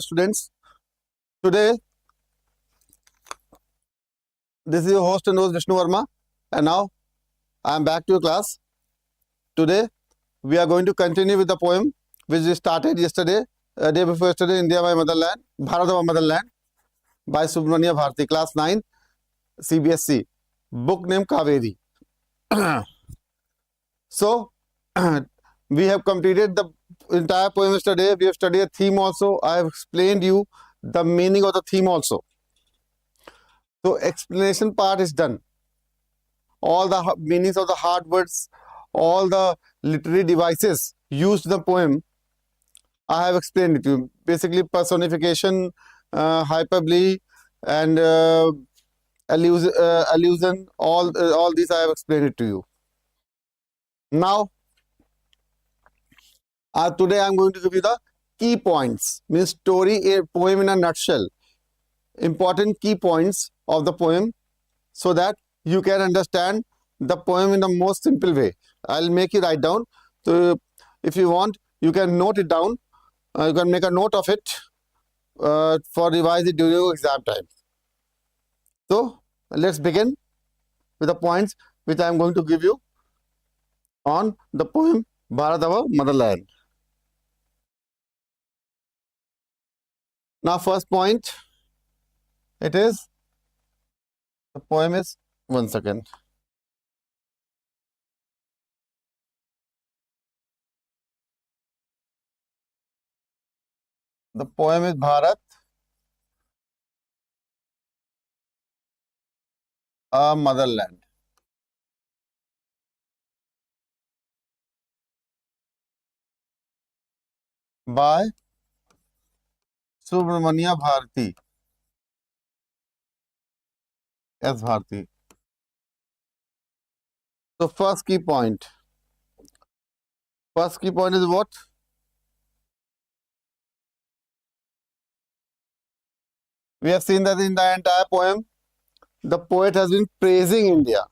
students. Today, this is your host and host Vishnu Verma, and now I am back to your class. Today, we are going to continue with the poem which we started yesterday, day before yesterday, India My Motherland, Bharat Our Motherland, by Subramania Bharati, class 9, CBSE, book name Kaveri. So, we have completed the entire poem yesterday. We have studied a theme also. I have explained you the meaning of the theme also. So explanation part is done. All the meanings of the hard words, all the literary devices used in the poem, I have explained it to you. Basically personification, hyperbole, and allusion. All these I have explained it to you. Now, today I am going to give you the key points. Means story, a poem in a nutshell. Important key points of the poem, so that you can understand the poem in the most simple way. I'll make it write down. So if you want, you can note it down. You can make a note of it for revise it during your exam time. So let's begin with the points which I am going to give you on the poem Bharat Our Motherland. Now, first point, it is, the poem is, 1 second. The poem is Bharat Our Motherland. By Subramania Bharati. S. Bharati. So first key point. First key point is what? We have seen that in the entire poem, the poet has been praising India.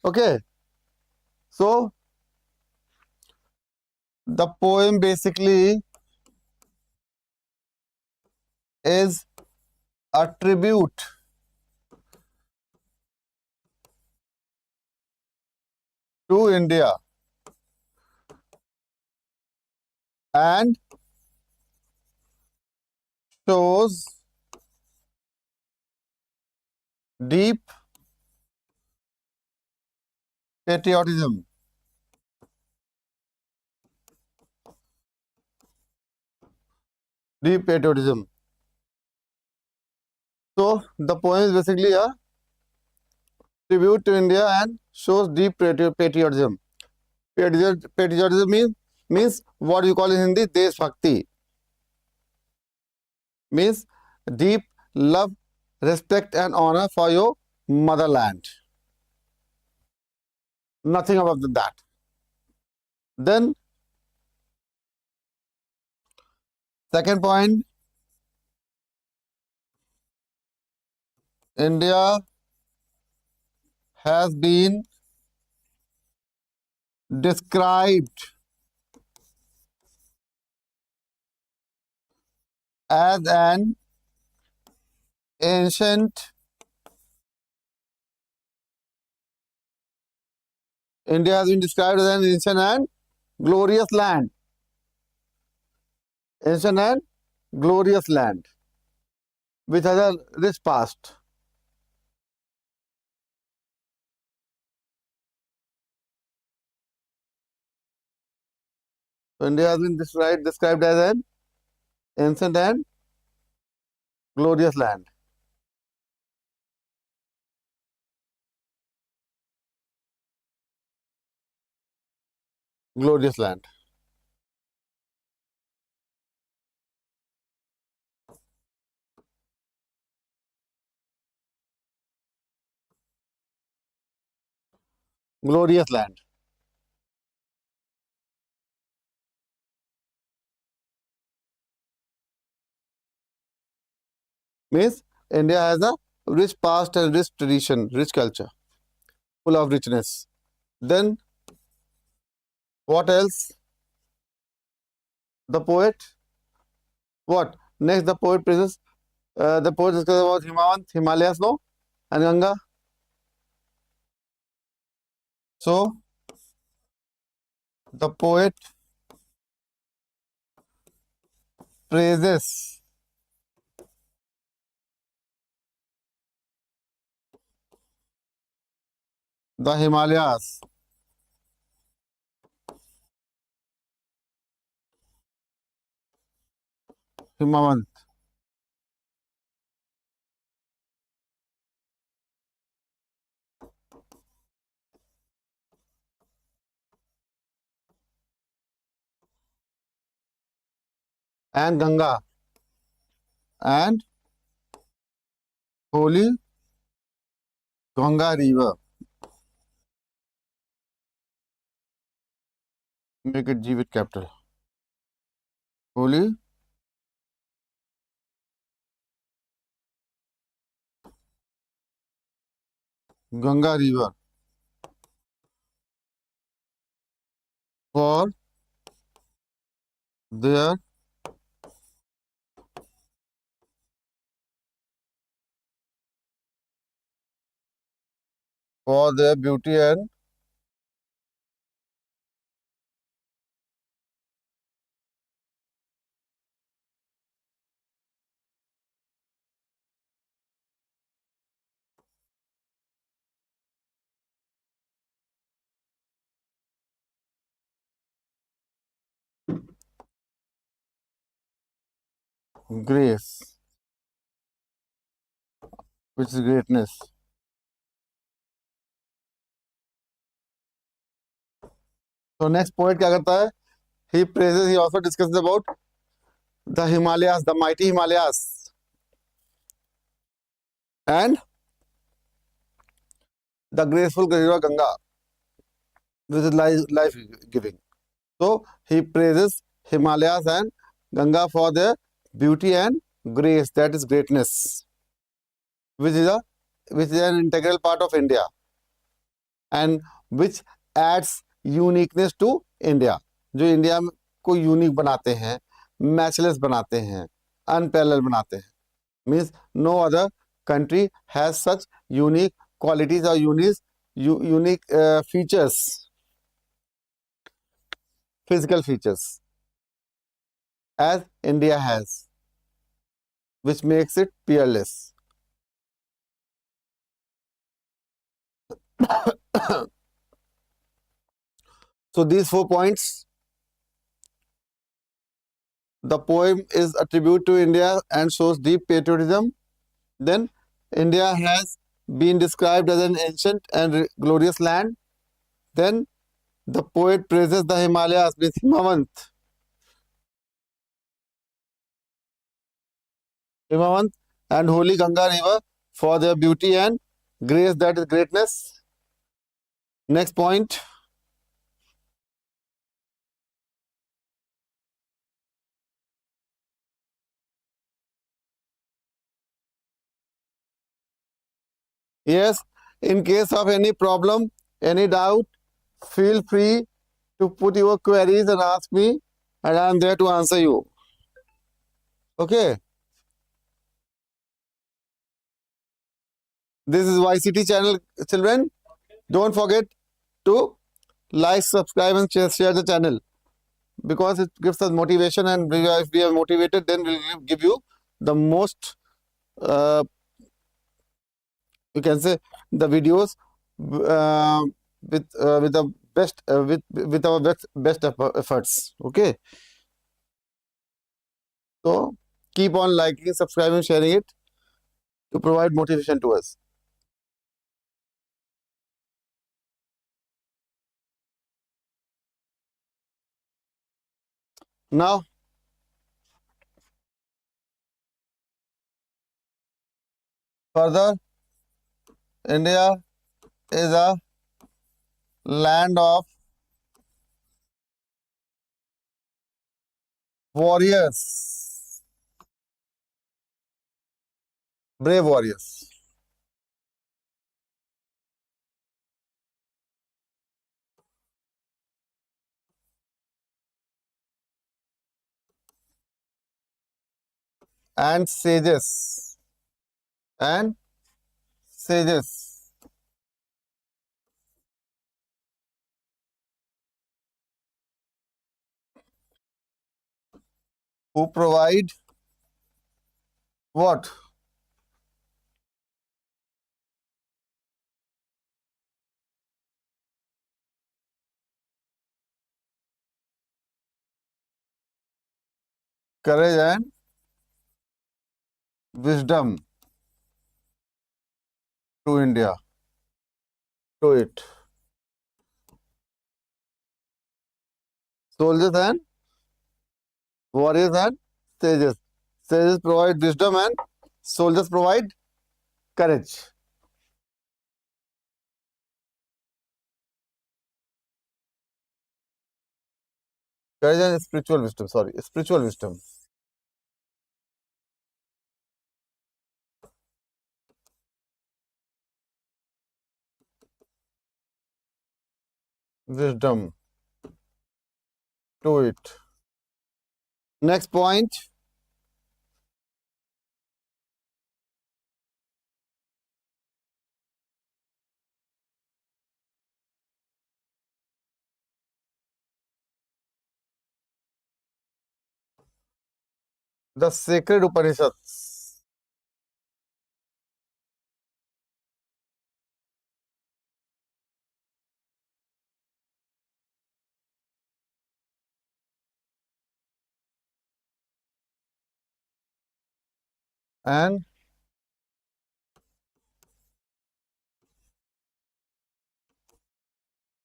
Okay. So the poem basically is a tribute to India and shows deep patriotism. Deep patriotism. So the poem is basically a tribute to India and shows deep patriotism. Patriotism means what you call in Hindi Desh Bhakti. Means deep love, respect and honor for your motherland. Nothing above that. Then second point, India has been described as an ancient India has been described as an ancient and glorious land. Ancient and glorious land which has a rich past. So India has been described as an ancient and glorious land. Glorious land. Glorious land. Means India has a rich past and rich tradition, rich culture, full of richness. Then what else? The poet, what? Next, the poet praises the poet discusses about Himavant, Himalayas, no, and Ganga. So the poet praises the Himalayas, Himavant, and Ganga, and holy Ganga river. Make it G with capital. Holy Ganga river for their beauty and grace, which is greatness. So next poet क्या करता है? He praises, he also discusses about the Himalayas, the mighty Himalayas, and the graceful river Ganga, which is life giving. So he praises Himalayas and Ganga for their beauty and grace, that is greatness, which is an integral part of India and which adds uniqueness to India. जो India को unique बनाते हैं, matchless बनाते हैं, unparalleled बनाते हैं. Means no other country has such unique qualities or unique features, physical features as India has, which makes it peerless. So these 4 points, the poem is a tribute to India and shows deep patriotism. Then India has been described as an ancient and glorious land. Then the poet praises the Himalayas, means Himavant and holy Ganga river for their beauty and grace, that is greatness. Next point. Yes, in case of any problem, any doubt, feel free to put your queries and ask me, and I am there to answer you. Okay. This is YCT channel, children. Don't forget to like, subscribe, and share the channel, because it gives us motivation, and if we are motivated, then we'll give you the most, you can say, the videos uh, with the best with our best efforts. Okay, so keep on liking, subscribing, sharing it to provide motivation to us. Now, further, India is a land of warriors, brave warriors. and sages and sages who provide what? Courage and wisdom to India, to it. Soldiers and warriors and sages. Sages provide wisdom and soldiers provide courage. Courage and spiritual wisdom. Sorry, spiritual wisdom. Wisdom to it. Next point. The sacred Upanishads. And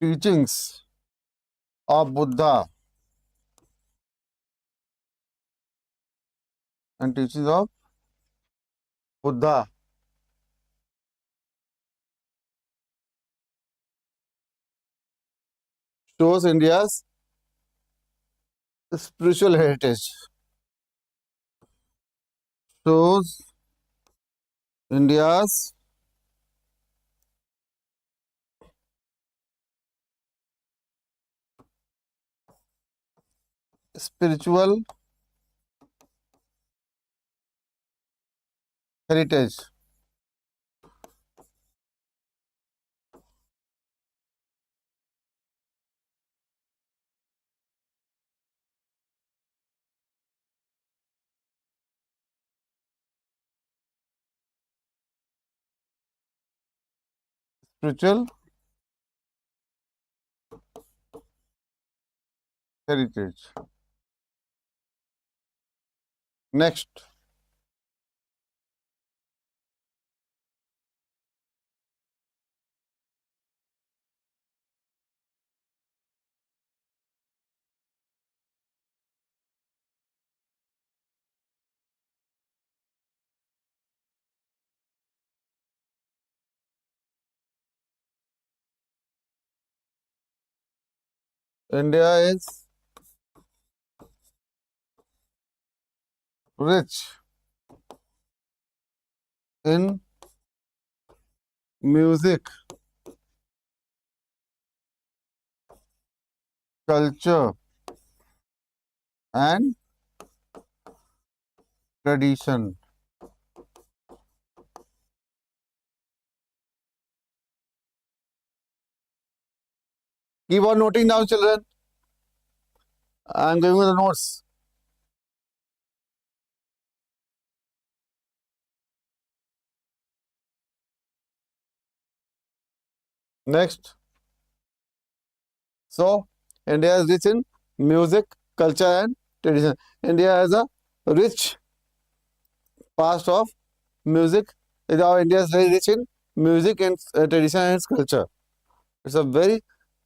teachings of Buddha and teachings of Buddha shows India's spiritual heritage. Shows India's spiritual heritage. Spiritual heritage. Next, India is rich in music, culture, and tradition. Keep on noting down, children. I am giving you the notes. Next. So, India is rich in music, culture, and tradition. India has a rich past of music. India is very rich in music and tradition and its culture. It's a very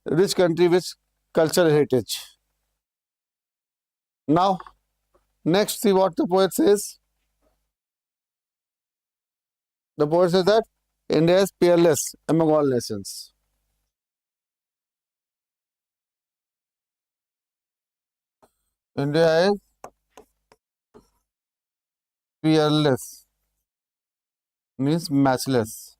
rich country with cultural heritage. Now, next, see what the poet says. The poet says that India is peerless among all nations. India is peerless, means matchless.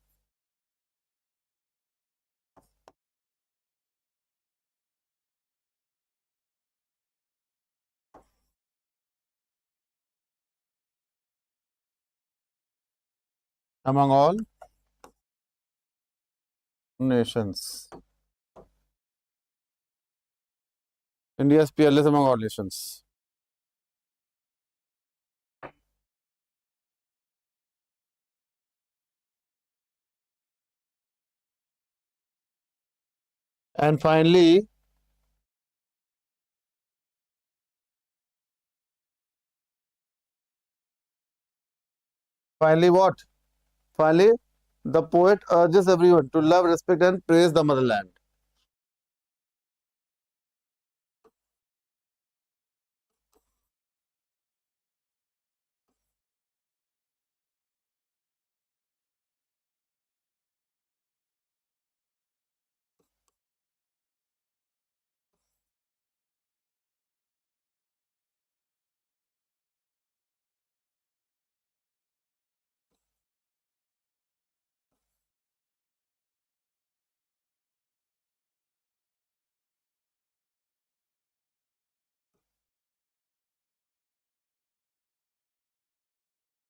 among all nations. India is peerless among all nations. And finally, what? Finally, the poet urges everyone to love, respect, and praise the motherland.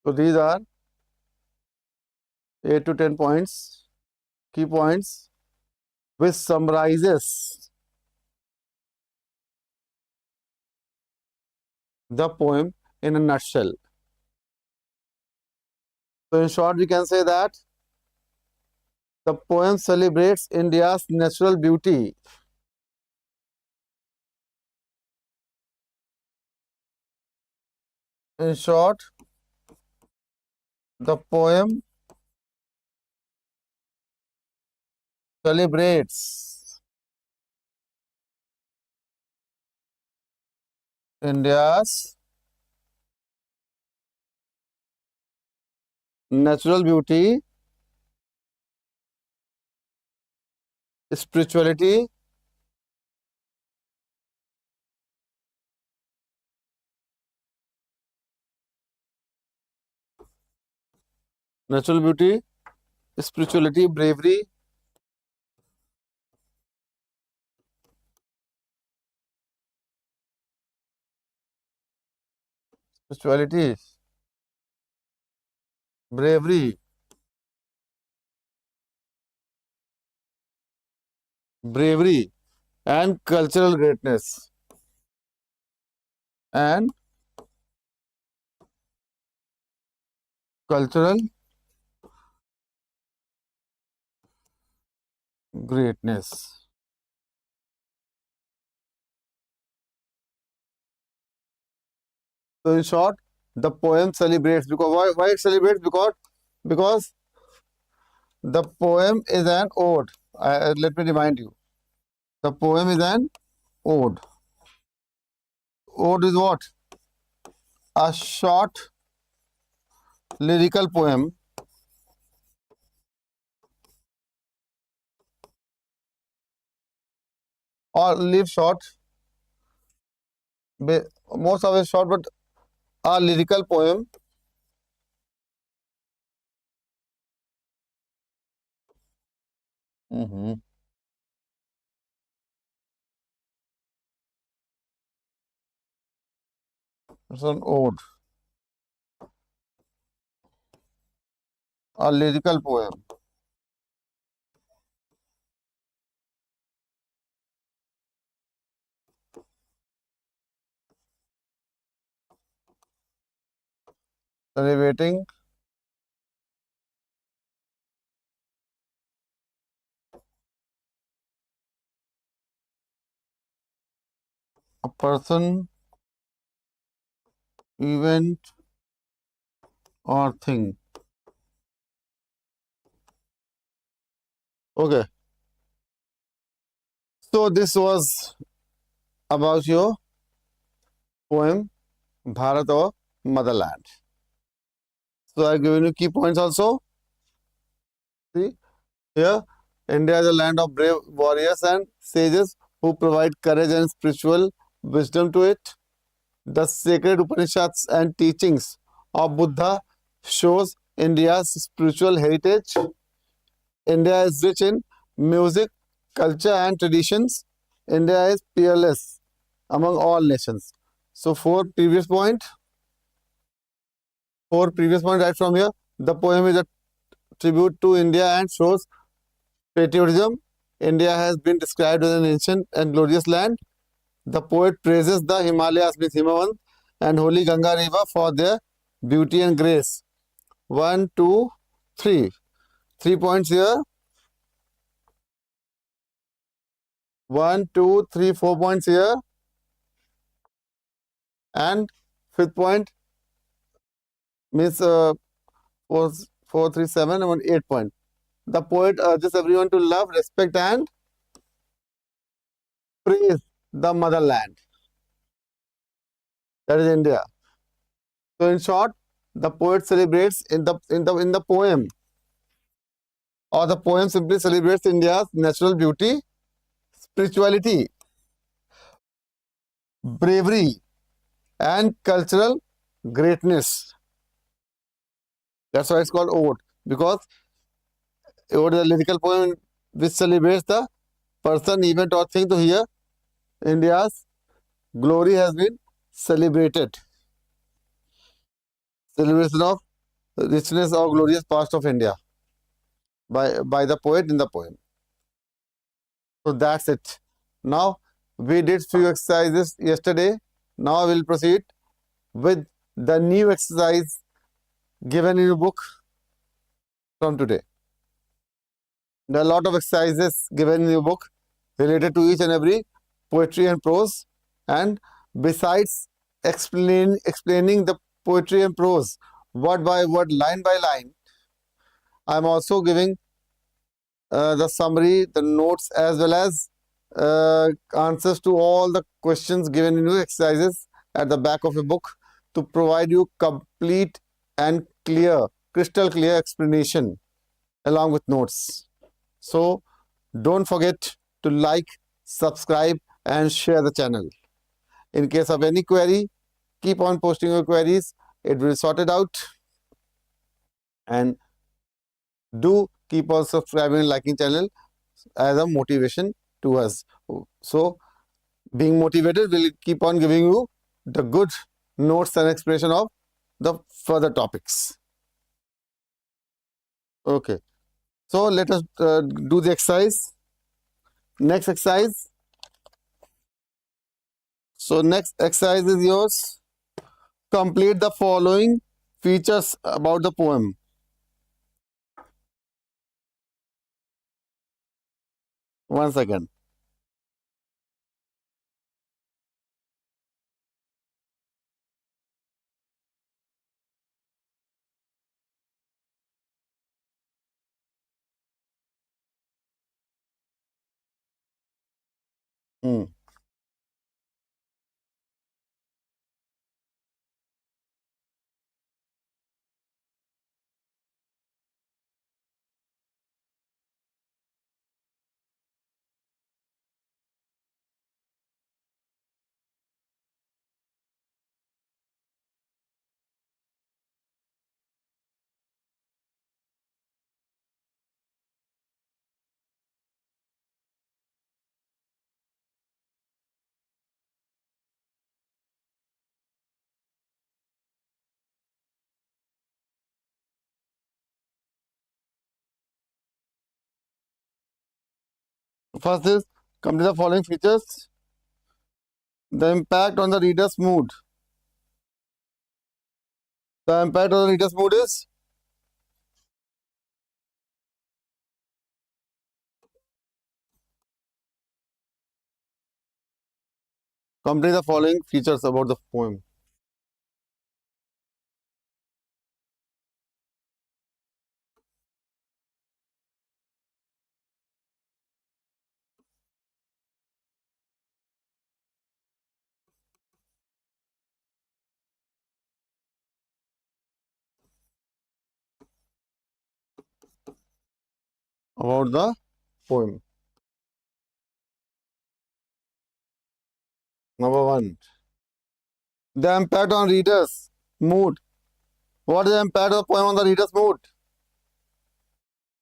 So these are 8 to 10 points, key points, which summarizes the poem in a nutshell. So in short, we can say that the poem celebrates India's natural beauty. In short, the poem celebrates India's natural beauty, spirituality, bravery, spirituality, bravery, bravery, and cultural greatness. And cultural greatness. So in short, the poem celebrates because why it celebrates? Because the poem is an ode. Let me remind you. The poem is an ode. Ode is what? A short lyrical poem or live short. Most of it short, but a lyrical poem it's an ode, a lyrical poem celebrating a person, event, or thing. Okay, so this was about your poem Bharat or Motherland. So I've given you key points also. See here, India is a land of brave warriors and sages who provide courage and spiritual wisdom to it. The sacred Upanishads and teachings of Buddha shows India's spiritual heritage. India is rich in music, culture, and traditions. India is peerless among all nations. So four previous point right from here. The poem is a tribute to India and shows patriotism. India has been described as an ancient and glorious land. The poet praises the Himalayas with Himavant and Holy Ganga River for their beauty and grace. 1, 2, 3. 3 points here. 1, 2, 3, 4 points here. And fifth point means 4, 4, 3, 7, and 8 point. The poet urges everyone to love, respect, and praise the motherland. That is India. So, in short, the poet celebrates in the poem, or the poem simply celebrates India's natural beauty, spirituality, bravery, and cultural greatness. That's why it's called ode, because ode is a lyrical poem which celebrates the person, event, or thing. To hear India's glory has been celebrated. Celebration of richness or glorious past of India by the poet in the poem. So that's it. Now we did few exercises yesterday. Now we'll proceed with the new exercise given in your book from today. There are a lot of exercises given in your book related to each and every poetry and prose, and besides explaining the poetry and prose word by word, line by line, I'm also giving the summary, the notes, as well as answers to all the questions given in your exercises at the back of your book, to provide you complete and clear, crystal clear explanation along with notes. So don't forget to like, subscribe, and share the channel. In case of any query, keep on posting your queries. It will be sorted out. And do keep on subscribing and liking channel as a motivation to us. So being motivated will keep on giving you the good notes and explanation of the further topics. Okay. So let us do the exercise. Next exercise. So next exercise is yours. Complete the following features about the poem. One second. Hmm. First is complete the following features. The impact on the reader's mood. The impact on the reader's mood is complete the following features about the poem. About the poem. Number one. The impact on reader's mood. What is the impact of the poem on the reader's mood?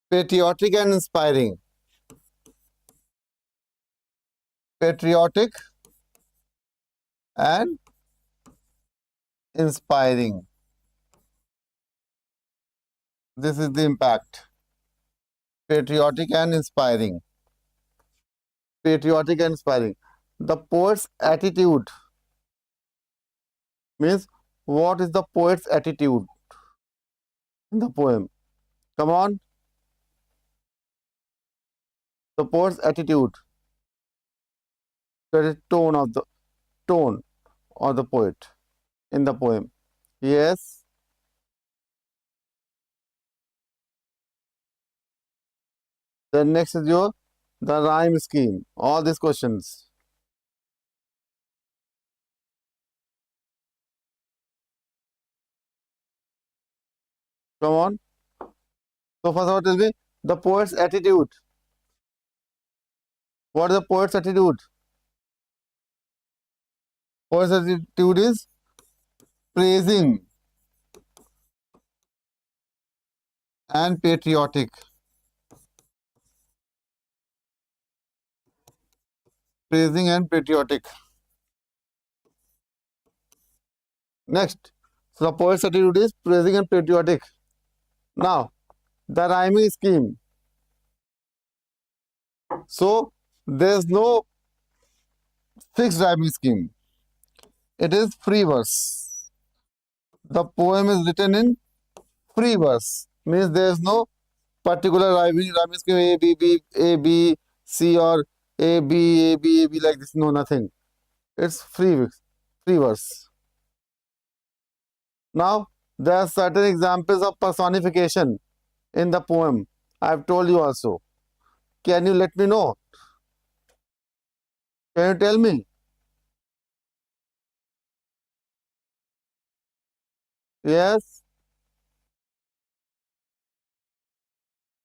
Patriotic and inspiring. Patriotic and inspiring. This is the impact. patriotic and inspiring. Patriotic and inspiring. The poet's attitude means what is the poet's attitude in the poem? Come on, the poet's attitude. That is tone of the poet in the poem. Yes. Then next is your the rhyme scheme. All these questions. Come on. So first of all, tell me the poet's attitude. What is the poet's attitude? Poet's attitude is praising and patriotic. Praising and patriotic. Next, so the poet's attitude is praising and patriotic. Now, the rhyming scheme. So, there is no fixed rhyming scheme. It is free verse. The poem is written in free verse. Means there is no particular rhyming scheme A, B, C or A, B, A, B, A, B like this. No, nothing. It's free verse. Now, there are certain examples of personification in the poem. I have told you also. Can you let me know? Can you tell me? Yes?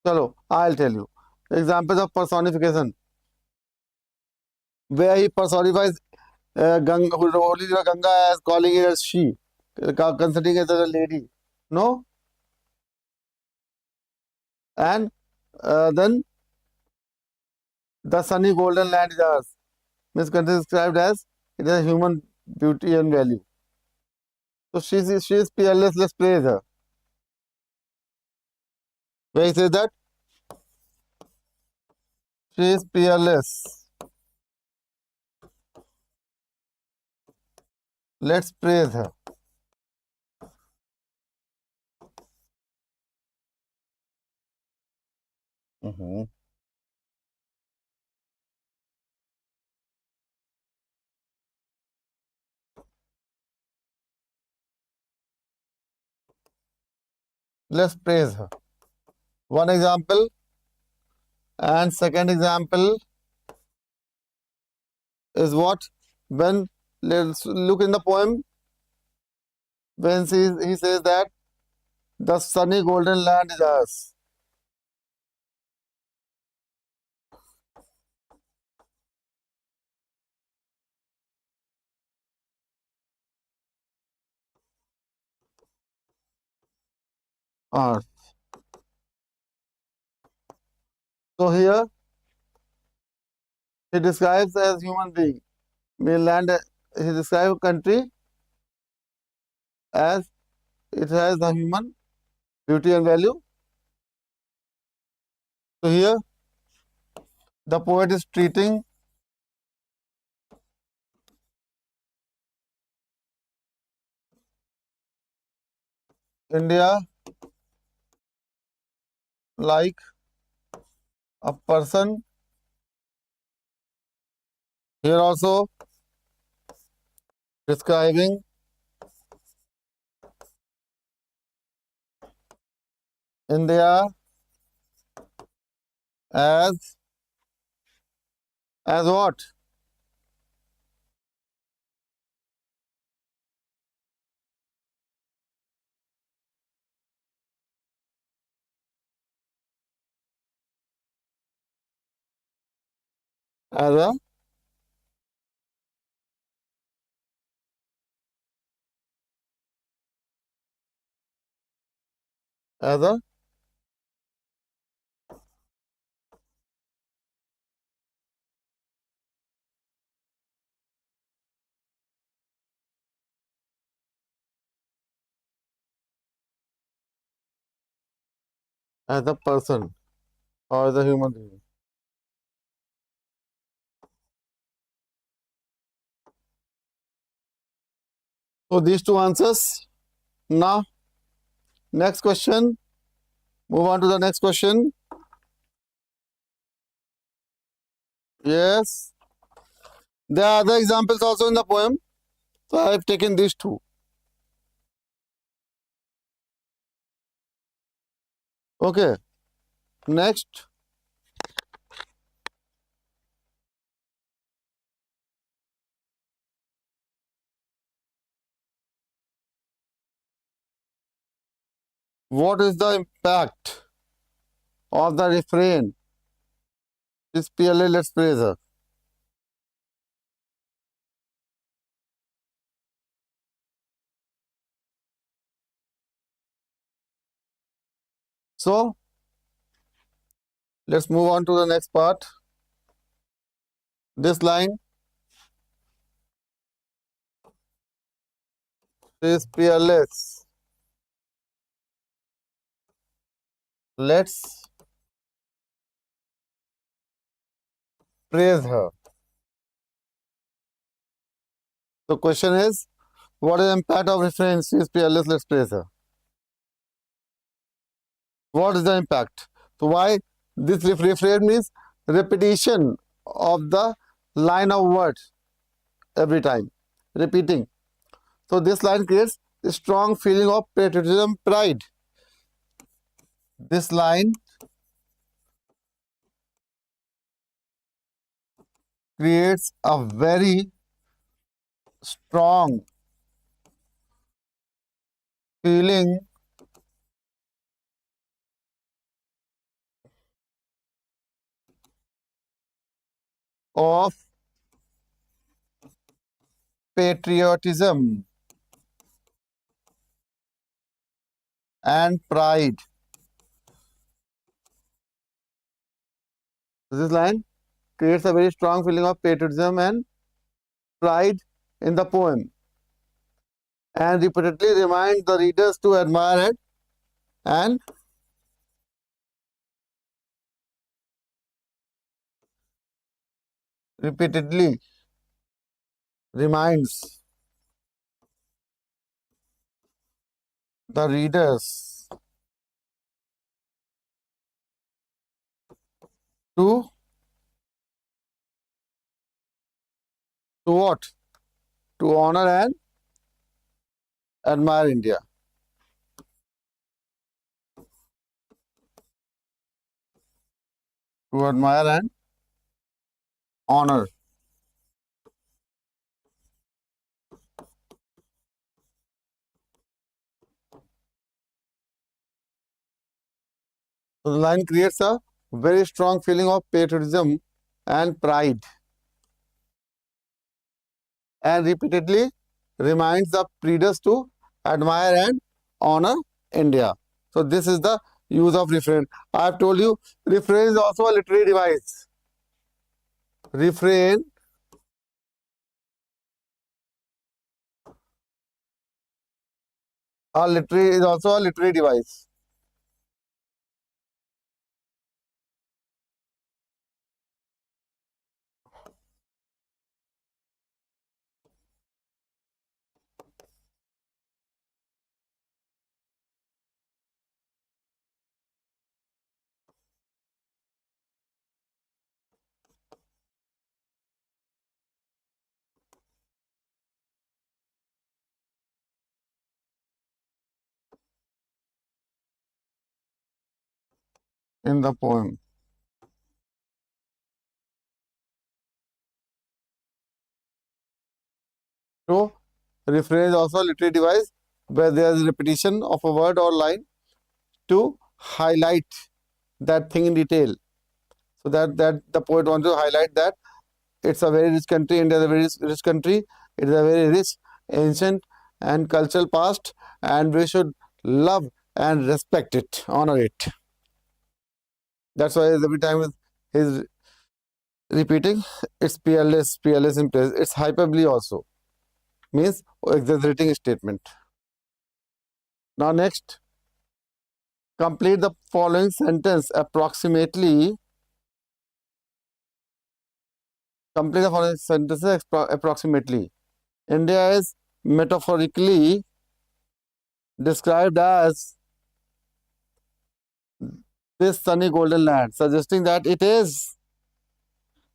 Chalo, I'll tell you. Examples of personification. Where he personifies Holy River Ganga as calling it as she, considering it as a lady. No? And then the sunny golden land is ours. Means described as it is a human beauty and value. So she is peerless, let's praise her. Where he says that she is peerless. Let's praise her. Let's praise her. One example. And second example is what? When, let's look in the poem, when he says that the sunny golden land is ours. Earth. So here he describes as human being. Mainland, he describes country as it has the human beauty and value. So here the poet is treating India like a person. Here also describing India as what? As a as a person. or the human being. So these two answers. Now, next question. Move on to the next question. Yes. There are other examples also in the poem. So I have taken these two. Okay. Next. What is the impact of the refrain? This PLA, let's praise her. So, let's move on to the next part. This line is peerless. Let's praise her. The question is, what is the impact of refrain? She is peerless, let's praise her. What is the impact? So why this refrain means repetition of the line of words every time, repeating. So this line creates a strong feeling of patriotism, pride. This line creates a very strong feeling of patriotism and pride. This line creates a very strong feeling of patriotism and pride in the poem and repeatedly reminds the readers to admire it and repeatedly reminds the readers to what? To honor and admire India. To admire and honor. So the line creates a very strong feeling of patriotism and pride and repeatedly reminds the readers to admire and honor India. So this is the use of refrain. I have told you refrain is also a literary device. Refrain is also a literary device. In the poem. So, refrain is also a literary device where there is repetition of a word or line to highlight that thing in detail. So that the poet wants to highlight that it's a very rich country, India is a very rich country, it is a very rich, ancient and cultural past, and we should love and respect it, honor it. That's why every time he's repeating, it's peerless, peerless in place. It's hyperbole also, means exaggerating statement. Now next, Complete the following sentence approximately. Complete the following sentences approximately. India is metaphorically described as this sunny golden land, suggesting that it is,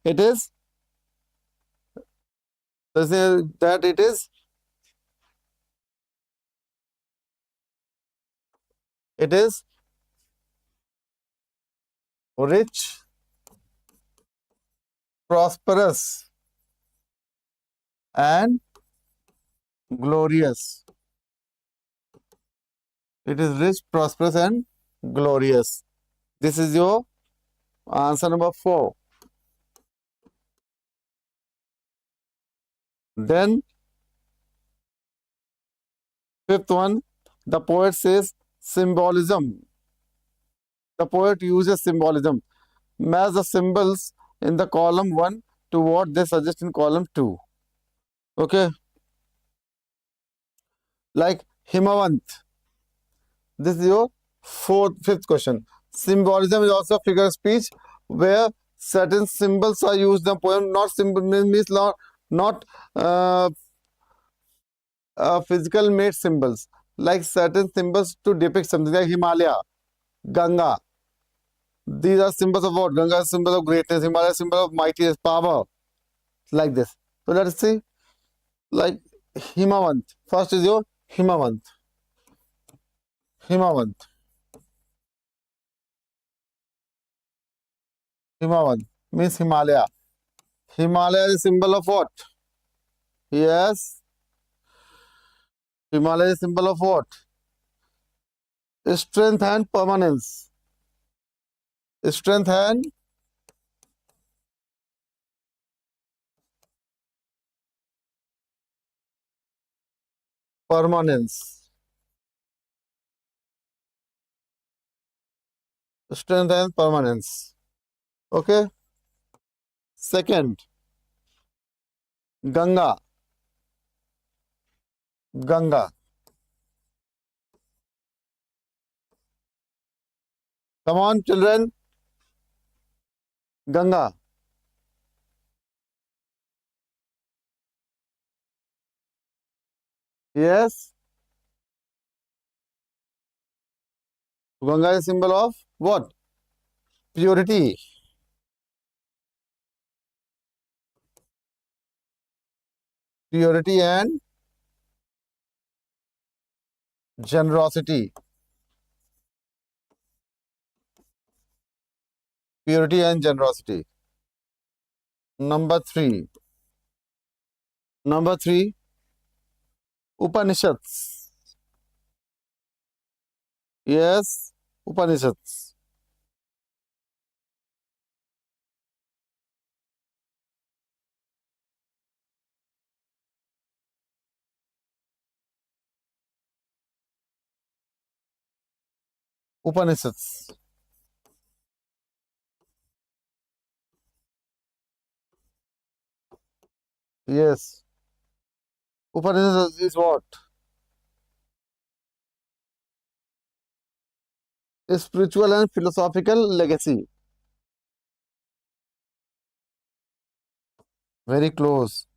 that it is rich, prosperous, and glorious. It is rich, prosperous, and glorious. This is your answer number 4. Then, fifth one, the poet says symbolism. The poet uses symbolism. Match the symbols in the column 1 to what they suggest in column 2. Okay, like Himavant. This is your fifth question. Symbolism is also a figure of speech where certain symbols are used in the poem. Not symbol means not uh, physical made symbols, like certain symbols to depict something like Himalaya, Ganga. These are symbols of what? Ganga is symbol of greatness, Himalaya is symbol of mightiness, power, like this. So let us see, like Himavant. First is your Himavant. Himavant. Himavant means Himalaya. Himalaya is symbol of what? Yes. Himalaya is symbol of what? Strength and permanence. Strength and permanence. Strength and permanence. Okay. Second, Ganga. Ganga. Come on, children. Ganga. Yes. Ganga is symbol of what? Purity. Purity and generosity. Purity and generosity. Number 3. Number 3, Upanishads. Yes, Upanishads. Upanishads. Yes. Upanishads is what? A spiritual and philosophical legacy. Very close.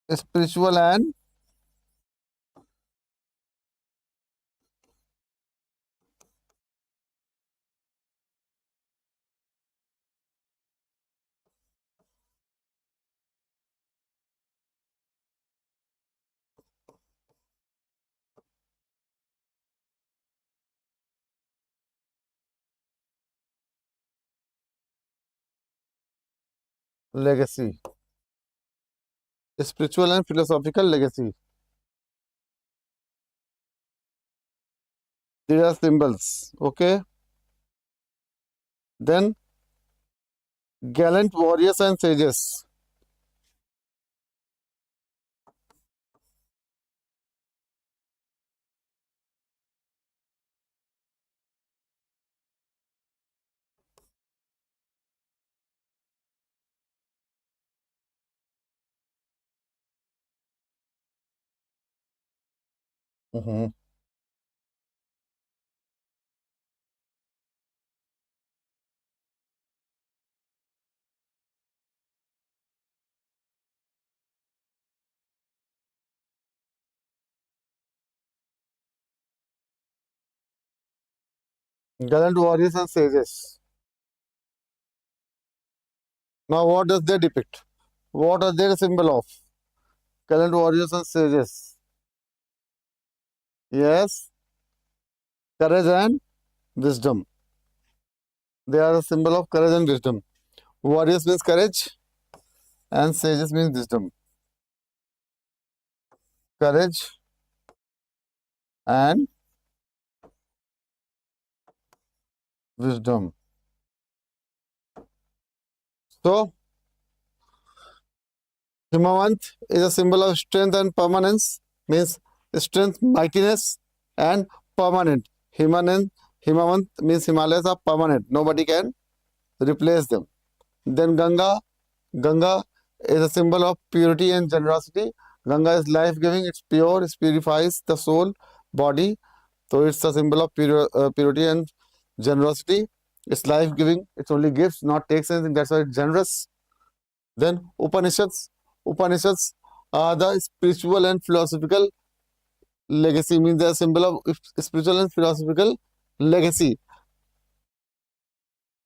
A spiritual and legacy. A spiritual and philosophical legacy. These are symbols. Okay. Then gallant warriors and sages. Mhm. Gallant warriors and sages. Now, what does they depict? What are they a symbol of? Gallant warriors and sages. Yes, courage and wisdom. They are a symbol of courage and wisdom. Warriors means courage and sages means wisdom. Courage and wisdom. So, Himawant is a symbol of strength and permanence, means strength, mightiness, and permanent. Himawant means Himalayas are permanent. Nobody can replace them. Then Ganga is a symbol of purity and generosity. Ganga is life-giving, it's pure, it purifies the soul, body. So it's a symbol of purity and generosity. It's life-giving, it only gives, not takes anything. That's why it's generous. Then Upanishads are the spiritual and philosophical legacy, means they are a symbol of spiritual and philosophical legacy.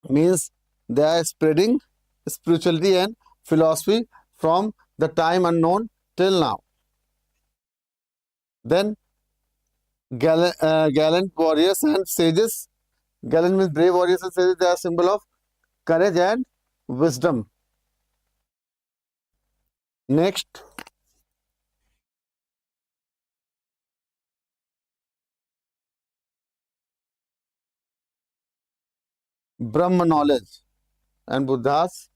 Means they are spreading spirituality and philosophy from the time unknown till now. Then gallant warriors and sages. Gallant means brave warriors and sages. They are a symbol of courage and wisdom. Next, Brahma knowledge and Buddhas.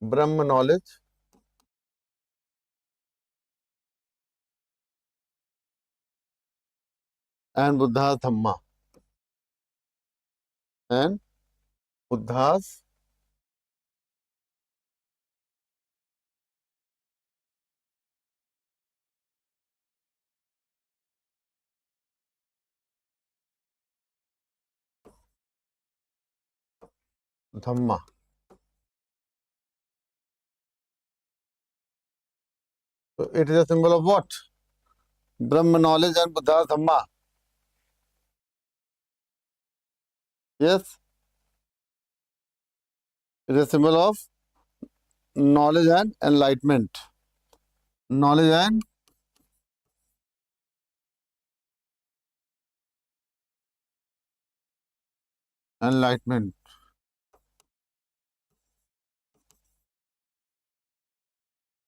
Brahma knowledge and Buddha's Dhamma and Buddha's Dhamma. So it is a symbol of what? Brahma knowledge and Buddha's Dhamma. Yes, it is a symbol of knowledge and enlightenment. Knowledge and enlightenment.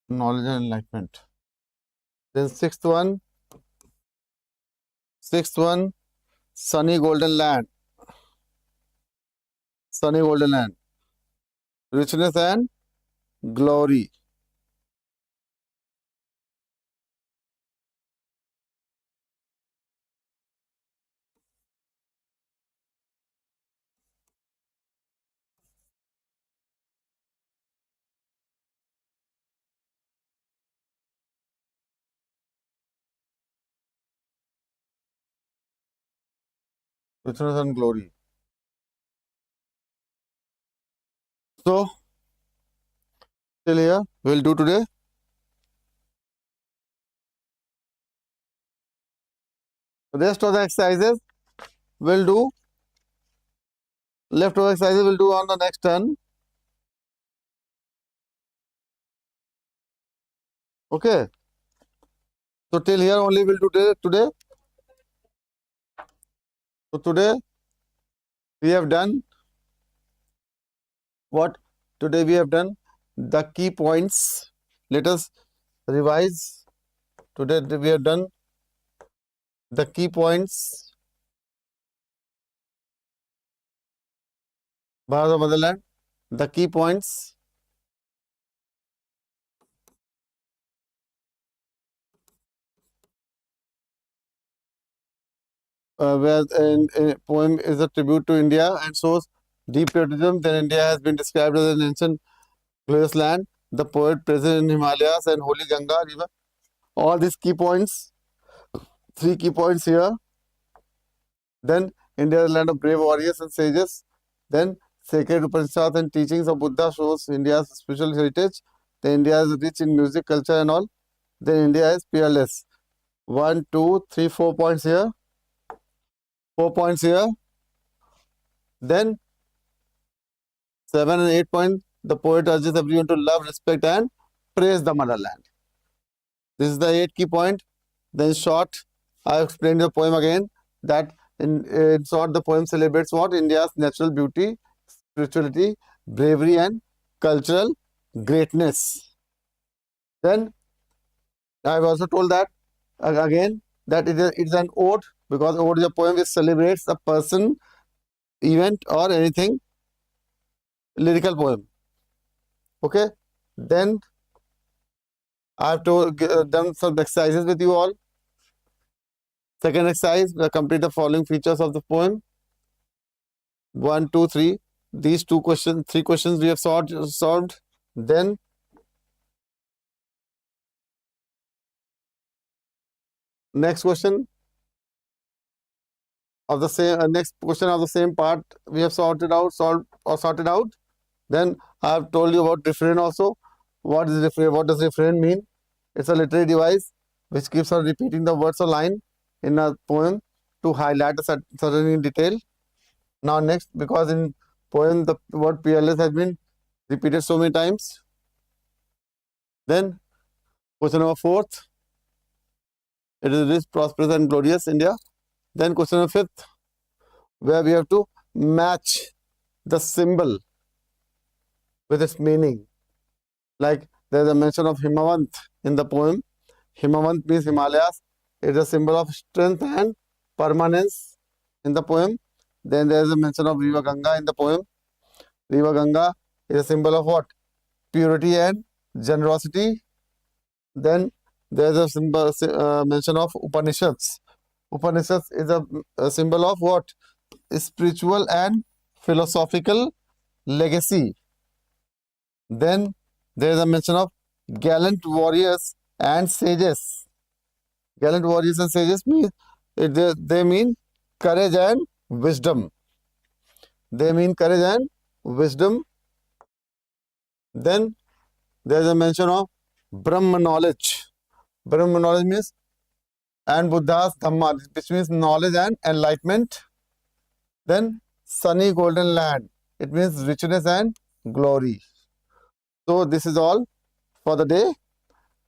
Knowledge and enlightenment. Then sixth one, sunny golden land. Sunny golden land. Richness and glory. Richness and glory. So, till here, we'll do today. Rest of the exercises we'll do. Leftover exercises we'll do on the next turn. Okay. So till here only we'll do today. So today we have done what? Today we have done the key points. Let us revise. Today we have done the key points. Bharat of Motherland. The key points. Where in poem is a tribute to India and shows deep patriotism. Then India has been described as an ancient glorious land. The poet present in Himalayas and Holy Ganga river. All these key points, 3 key points here. Then India is a land of brave warriors and sages. Then sacred Upanishads and teachings of Buddha shows India's spiritual heritage. then India is rich in music, culture and all, then India is peerless. 1, 2, 3, 4 points here, 4 points here, then 7 and 8 points. The poet urges everyone to love, respect and praise the motherland. This is the 8 key point. Then short, I explained the poem again, that in short the poem celebrates what? India's natural beauty, spirituality, bravery and cultural greatness. Then I have also told that again that it is an ode, because ode is a poem which celebrates a person, event or anything, lyrical poem. Okay, then I have done some exercises with you all. Second exercise, we complete the following features of the poem. 1, 2, 3. These 3 questions we have solved. Then next question of the same next question of the same part we have sorted out. Then I have told you about refrain also. What is refrain? What does refrain mean? It's a literary device which keeps on repeating the words or line in a poem to highlight a certain detail. Now next, because in poem the word peerless has been repeated so many times. Then question number 4th, it is rich, prosperous and glorious India. Then question number 5th, where we have to match the symbol with its meaning. Like there is a mention of Himavant in the poem. Himavant means Himalayas. It is a symbol of strength and permanence in the poem. Then there is a mention of River Ganga in the poem. River Ganga is a symbol of what? Purity and generosity. Then there is a mention of Upanishads. Upanishads is a symbol of what? Spiritual and philosophical legacy. Then there is a mention of gallant warriors and sages. Gallant warriors and sages means they mean courage and wisdom. They mean courage and wisdom. Then there is a mention of Brahma knowledge. Brahma knowledge means and Buddha's Dhamma, which means knowledge and enlightenment. Then sunny golden land. It means richness and glory. So this is all for the day.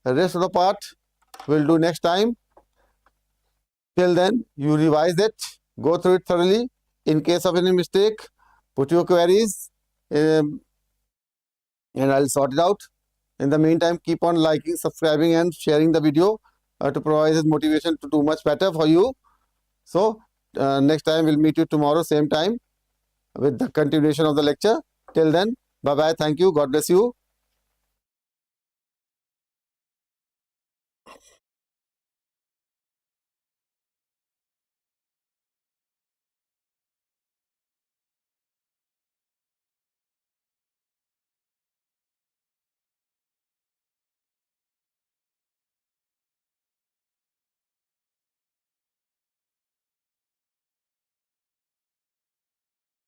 The rest of the part we'll do next time. Till then, you revise it, go through it thoroughly. In case of any mistake, put your queries and I'll sort it out. In the meantime, keep on liking, subscribing and sharing the video to provide us motivation to do much better for you. So next time we'll meet you tomorrow same time with the continuation of the lecture. Till then, bye bye. Thank you. God bless you.